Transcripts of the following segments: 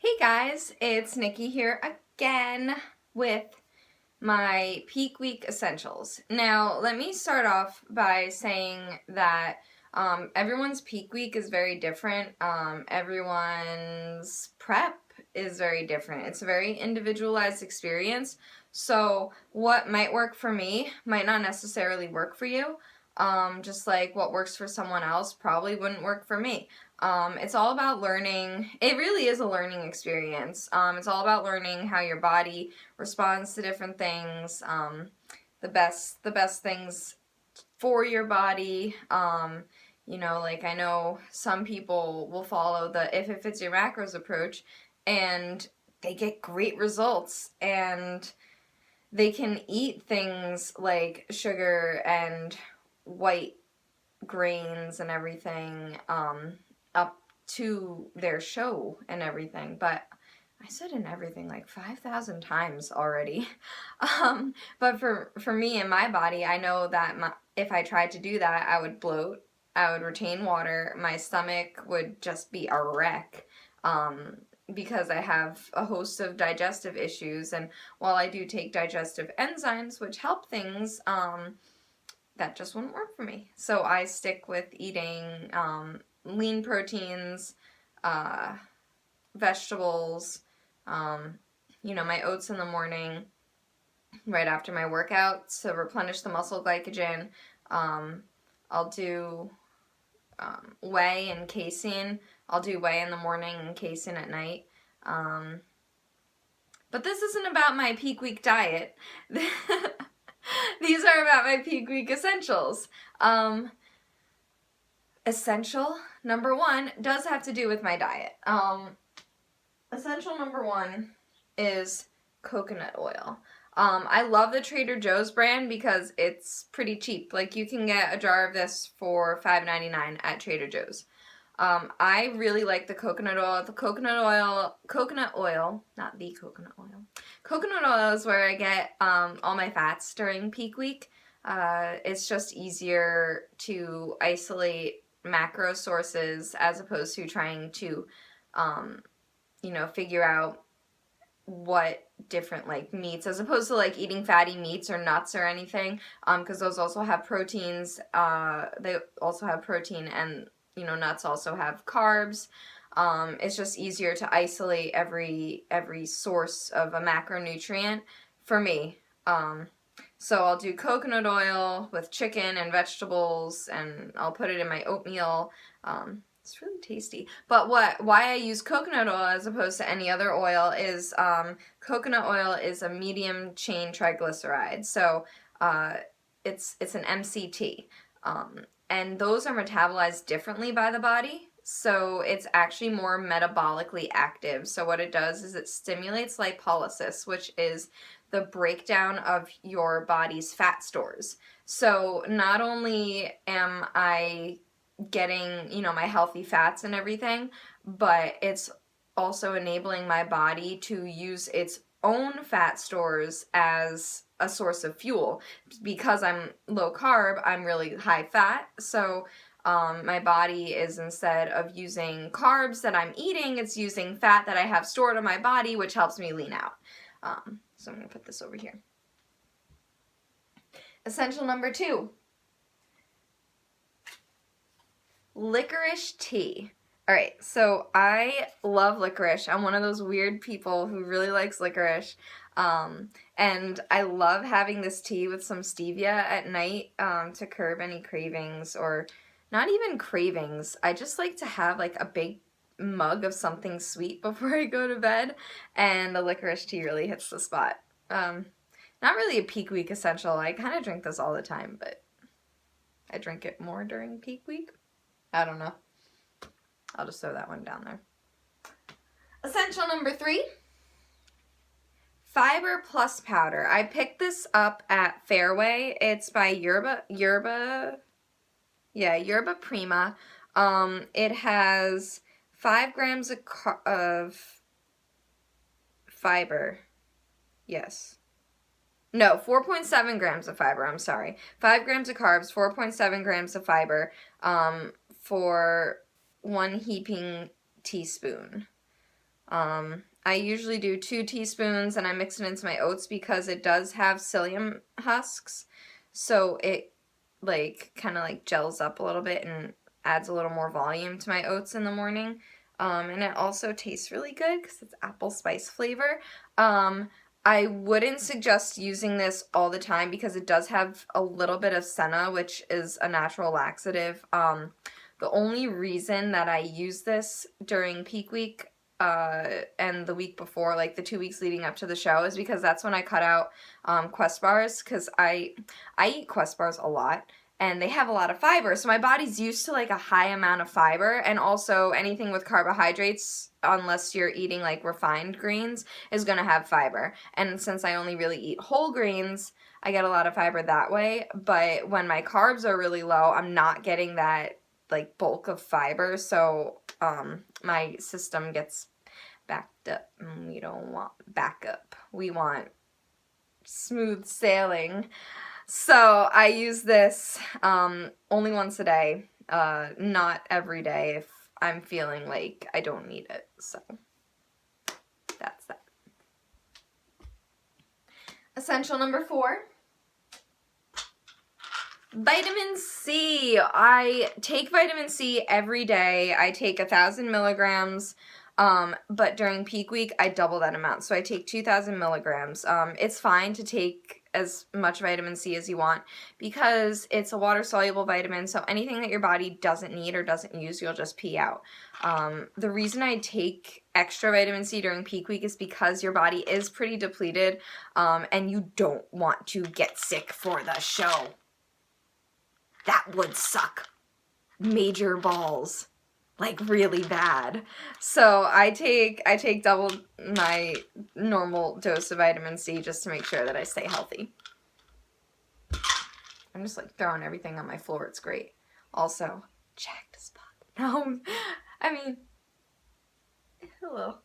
Hey guys, it's Nikki here again with my peak week essentials. Now, let me start off by saying that everyone's peak week is very different. Everyone's prep is very different. It's a very individualized experience. So what might work for me might not necessarily work for you. Just like what works for someone else probably wouldn't work for me. It's all about learning. It really is a learning experience. It's all about learning how your body responds to different things, the best things for your body. Like I know some people will follow the if it fits your macros approach, and they get great results, and they can eat things like sugar and white grains and everything up to their show and everything, but I said and everything like 5,000 times already. But for me and my body, I know that if I tried to do that, I would bloat, I would retain water, my stomach would just be a wreck. Because I have a host of digestive issues, and while I do take digestive enzymes which help things, that just wouldn't work for me. So I stick with eating lean proteins, vegetables, my oats in the morning right after my workout to replenish the muscle glycogen. I'll do whey and casein. I'll do whey in the morning and casein at night. But this isn't about my peak week diet. These are about my peak week essentials. Essential number one does have to do with my diet. Essential number one is coconut oil. I love the Trader Joe's brand because it's pretty cheap. Like, you can get a jar of this for $5.99 at Trader Joe's. I really like the coconut oil. Coconut oil, not the coconut oil. Coconut oil is where I get all my fats during peak week. It's just easier to isolate macro sources as opposed to trying to, figure out what different like meats, as opposed to like eating fatty meats or nuts or anything, because those also have proteins. They also have protein, and nuts also have carbs. It's just easier to isolate every source of a macronutrient for me. So I'll do coconut oil with chicken and vegetables, and I'll put it in my oatmeal. It's really tasty. But why I use coconut oil as opposed to any other oil is coconut oil is a medium chain triglyceride. So it's an MCT. And those are metabolized differently by the body, so it's actually more metabolically active. So what it does is it stimulates lipolysis, which is the breakdown of your body's fat stores. So not only am I getting, my healthy fats and everything, but it's also enabling my body to use its own fat stores as a source of fuel. Because I'm low carb, I'm really high fat, so my body is, instead of using carbs that I'm eating, it's using fat that I have stored in my body, which helps me lean out. So I'm going to put this over here. Essential number two, licorice tea. Alright, so I love licorice. I'm one of those weird people who really likes licorice. And I love having this tea with some stevia at night to curb any cravings, or not even cravings. I just like to have like a big mug of something sweet before I go to bed, and the licorice tea really hits the spot. Not really a peak week essential. I kind of drink this all the time, but I drink it more during peak week. I don't know. I'll just throw that one down there. Essential number three, Fiber Plus powder. I picked this up at Fairway. It's by Yerba Prima. It has 5 grams of fiber. Yes. No, 4.7 grams of fiber, I'm sorry. 5 grams of carbs, 4.7 grams of fiber, for 1 heaping teaspoon. I usually do 2 teaspoons and I mix it into my oats because it does have psyllium husks, so it like kind of like gels up a little bit and adds a little more volume to my oats in the morning. And it also tastes really good because it's apple spice flavor. I wouldn't suggest using this all the time because it does have a little bit of senna, which is a natural laxative. The only reason that I use this during peak week and the week before, like the 2 weeks leading up to the show, is because that's when I cut out Quest bars, because I eat Quest bars a lot and they have a lot of fiber, so my body's used to like a high amount of fiber, and also anything with carbohydrates, unless you're eating like refined greens, is going to have fiber. And since I only really eat whole grains, I get a lot of fiber that way. But when my carbs are really low, I'm not getting that like bulk of fiber, so my system gets backed up, and we don't want backup. We want smooth sailing. So I use this only once a day, not every day if I'm feeling like I don't need it. So that's that. Essential number 4. Vitamin C. I take vitamin C every day. I take 1,000 milligrams, but during peak week, I double that amount. So I take 2,000 milligrams. It's fine to take as much vitamin C as you want because it's a water-soluble vitamin, so anything that your body doesn't need or doesn't use, you'll just pee out. The reason I take extra vitamin C during peak week is because your body is pretty depleted, and you don't want to get sick for the show. That would suck major balls, like really bad. So I take double my normal dose of vitamin C just to make sure that I stay healthy. I'm just like throwing everything on my floor. It's great. Also, jacked spot. No, I mean, hello.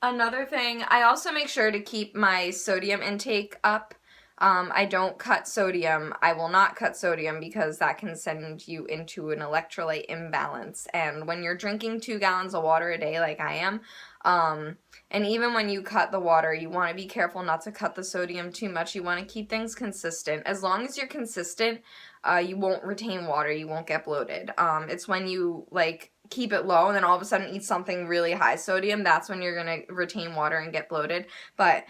Another thing, I also make sure to keep my sodium intake up. I don't cut sodium. I will not cut sodium because that can send you into an electrolyte imbalance. And when you're drinking 2 gallons of water a day like I am, and even when you cut the water, you want to be careful not to cut the sodium too much. You want to keep things consistent. As long as you're consistent, you won't retain water. You won't get bloated. It's when you like keep it low and then all of a sudden eat something really high sodium, that's when you're going to retain water and get bloated. But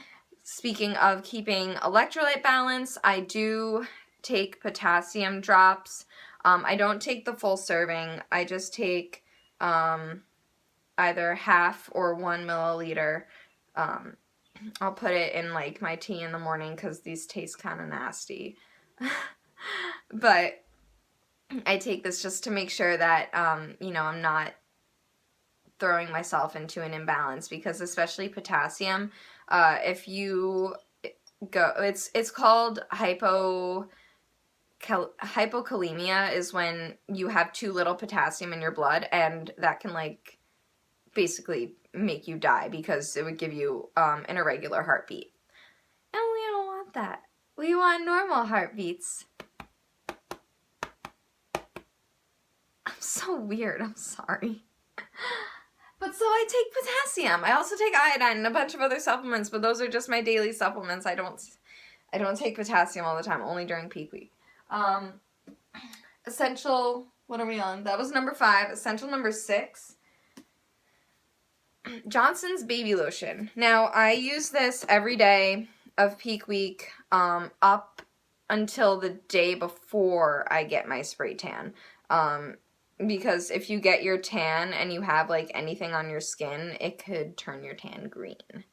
speaking of keeping electrolyte balance, I do take potassium drops. I don't take the full serving. I just take either half or 1 milliliter. I'll put it in like my tea in the morning because these taste kind of nasty. But I take this just to make sure that, you know, I'm not throwing myself into an imbalance, because especially potassium, if you go, it's called hypokalemia is when you have too little potassium in your blood, and that can like basically make you die because it would give you an irregular heartbeat. And we don't want that. We want normal heartbeats. I'm so weird, I'm sorry. But so I take potassium. I also take iodine and a bunch of other supplements, but those are just my daily supplements. I don't take potassium all the time, only during peak week. Essential, what are we on? That was number 5. Essential number 6. Johnson's Baby Lotion. Now, I use this every day of peak week up until the day before I get my spray tan. Because if you get your tan and you have like anything on your skin, it could turn your tan green,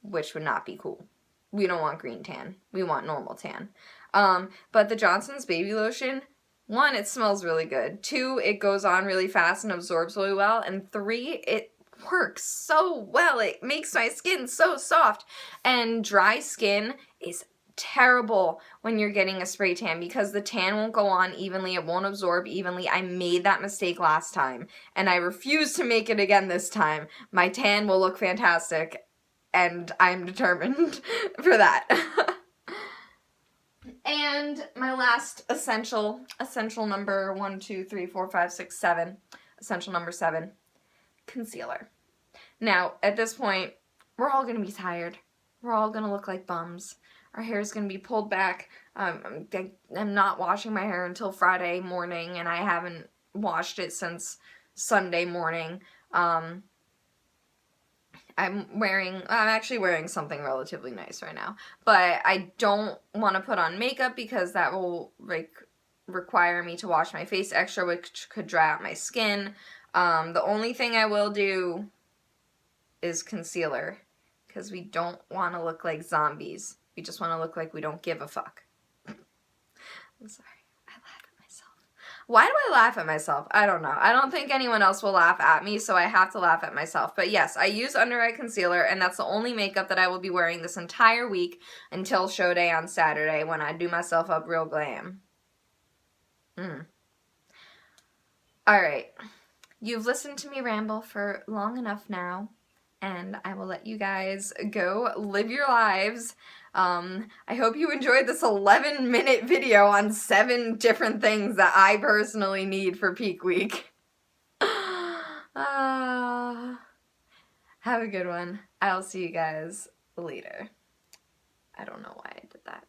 which would not be cool. We don't want green tan. We want normal tan. But the Johnson's Baby Lotion, 1, it smells really good. 2, it goes on really fast and absorbs really well. And 3, it works so well. It makes my skin so soft. And dry skin is terrible when you're getting a spray tan because the tan won't go on evenly. It won't absorb evenly. I made that mistake last time, and I refuse to make it again this time. My tan will look fantastic, and I'm determined for that. And my last essential number 1, 2, 3, 4, 5, 6, 7. Essential number 7. concealer. Now, at this point, we're all going to be tired. We're all going to look like bums. Our hair is going to be pulled back. I'm not washing my hair until Friday morning, and I haven't washed it since Sunday morning. I'm actually wearing something relatively nice right now, but I don't want to put on makeup because that will require me to wash my face extra, which could dry out my skin. The only thing I will do is concealer, because we don't want to look like zombies. We just want to look like we don't give a fuck. I'm sorry. I laugh at myself. Why do I laugh at myself? I don't know. I don't think anyone else will laugh at me, so I have to laugh at myself. But yes, I use under eye concealer, and that's the only makeup that I will be wearing this entire week until show day on Saturday when I do myself up real glam. Alright. You've listened to me ramble for long enough now, and I will let you guys go live your lives. I hope you enjoyed this 11-minute video on 7 different things that I personally need for peak week. Have a good one. I'll see you guys later. I don't know why I did that.